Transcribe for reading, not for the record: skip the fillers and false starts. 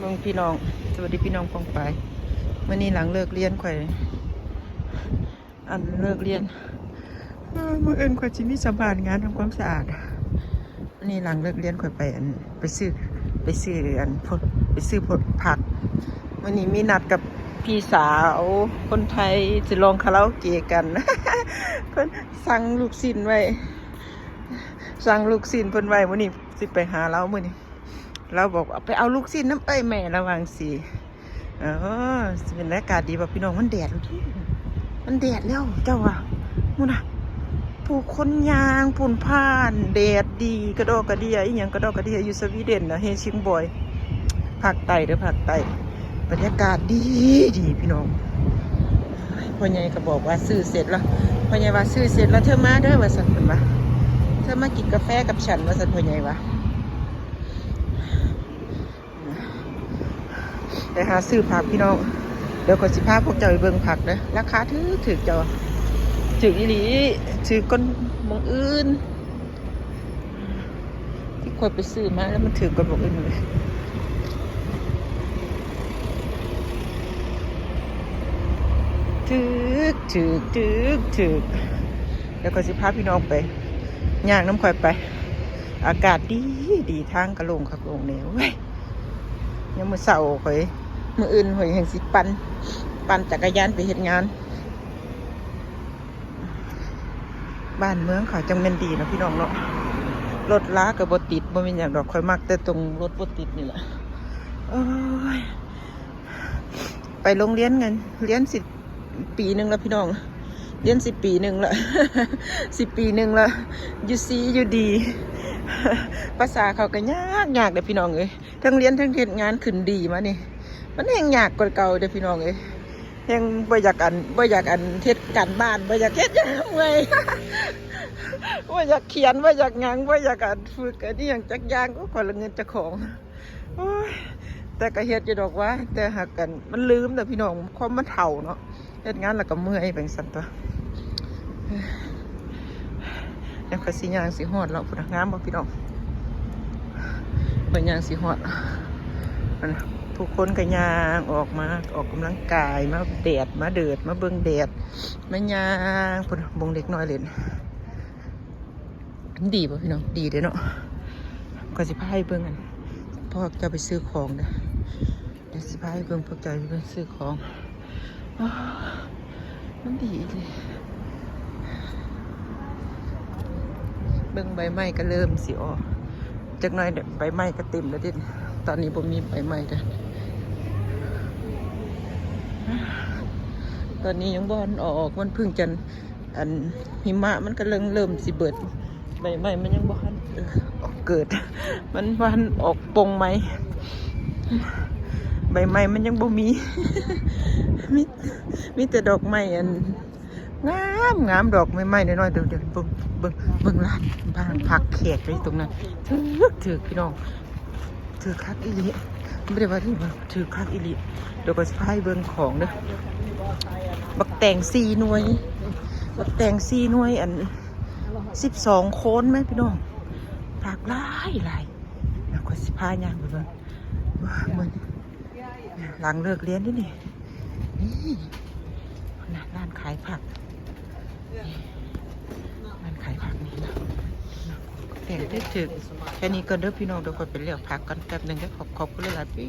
มองพี่น้องสวัสดีพี่น้องปองไปวันนี้หลังเลิกเรียนข่อยเลิกเรียนมื่อเอิญข่อยจิมีสบานงานทำความสะอาดวันนี้หลังเลิกเรียนข่อยไปซื้อไปซื้อผลผักวันนี้มีนัดกับพี่สาวคนไทยจะลองคาราโอเกะกันเพิ่นสั่งลูกชิ้นไว้สั่งลูกชิ้นเพิ่นไว้วันนี้สิไปหาเรามื้อนี้เราบอกไปเอาลูกชิ้นน้ำแม่ระวังสิเป็นอากาศดีป่ะพี่น้องมันแดดมันแดดแล้วเจ้าว่ะมูนะผู้คนยางผุนผ่านแดดดีกระดอกกระเดียอีหยังกระดอกกระเดียอยู่สวีเดนนะเฮชิงบอยภาคใต้เด้อภาคใต้บรรยากาศดีพี่น้องพ่อใหญ่ก็บอกว่าซื้อเสร็จแล้วพ่อใหญ่ว่าซื้อเสร็จแล้วเธอมาเด้อว่าสันเป็นว่าเธอมากินกาแฟกับฉันว่าสันพ่อใหญ่ว่าไปหาซื้อผักพี่น้องเดี๋ยวก่อนสิพาพวกเจ้าไปเบิ่งผักนะราคาถือเจ้าถืออีหลีถือก้นมองอื่นที่คอยไปซื้อมาแล้วมันถือก้นมองอื่นเลยถือแล้วก็สิพาพี่น้องไปย่างน้ำข่อยไปอากาศดีทางกระโลงขับลงแนวเว้ยยังมือเสาร์ข่อยมืออื่นข่อยแห่งสิปั่นจักรยานไปเฮ็ดงานบ้านเมืองเขาจังแม่นดีนะพี่น้องเนาะรถล้ากับบติดบ่มีอย่างดอกข่อยมักแต่ตรงรถบติดนี่แหละโอ้ยไปโรงเรียนกันเรียน10 ปีนึงแล้วพี่น้องเรียน10 ปีนึงละ10 ปีนึงละอยู่ดีภาษาเขาก็ยากเด้อพี่น้องเอ้ยทั้งเรียนทั้งเฮ็ดงานขึ้นดีมานี่มันแห่งยากกว่าเก่าเด้อพี่น้องเอ้ยยังบ่อยากอันเฮ็ดการบ้านบ่อยากเฮ็ดหยังเว้ยบ่อยากเขียนบ่อยากหยังบ่อยากอันฝึกอันนี้หยังจักอย่างก็ขอละเงินเจ้าของโอ้ยแต่ก็เฮ็ดอยู่ดอกว่าแต่หากกันมันลืมเด้อพี่น้องความมันเฒ่าเนาะเฮ็ดงานแล้วก็เมื่อยไปซั่นตัวแล้วก็สิย่างสิฮอดแล้วพุ่นงามบ่พี่น้องเพิ่นย่างสิฮอดทุกคนก็ย่างออกมาออกกำลังกายมาแดดมาเดือดมาเบิ่งแดดมาย่างพุ่นบ่งเด็กน้อยเล่นดีป่ะพี่น้องดีเด้อเนาะก็สิพาให้เบิ่งกันพ่อจะไปซื้อของเด้อเดี๋ยวสิพาให้เบิ่งพวกเจ้าไปซื้อของมันดีเลยเบิ่งใบไม้ก็เริ่มสิออกจักหน่อยใบไม้ก็เต็มแล้วดิตอนนี้ผมมีใบไม้เด้อตอนนี้ยังบอนออกมันเพิ่งจะหิมะมันก็เริ่มสิเบิดใบไม้มันยังบอนออกเกิดมันบอนออกปงไหมใบไม้มันยังบ่มี มีแต่ดอกไม้งามดอกไม้น้อยๆเดี๋ยวเบิ่งร้านบ้านผักแขกเลยตรงนั้นถือพี่น้องถือคักอีหลีไม่ได้ว่าที่ว่าถือคักอีหลีเดี๋ยวก็จะให้เบิ่งของเด้อบักแตง4 หน่วยบักแตง4 หน่วย12 โคนไหมพี่น้องผักหลายแล้วก็สิพาย่างไปเบิ่งมันหลังเลิกเรียนนี่ร้านขายผักนี่นะแต่ได้ถึงแค่นี้ก็เด้อพี่น้องเดี๋ยวคนไปเลือกผักกันแป๊บนึงได้ขอบคุณหลายๆพี่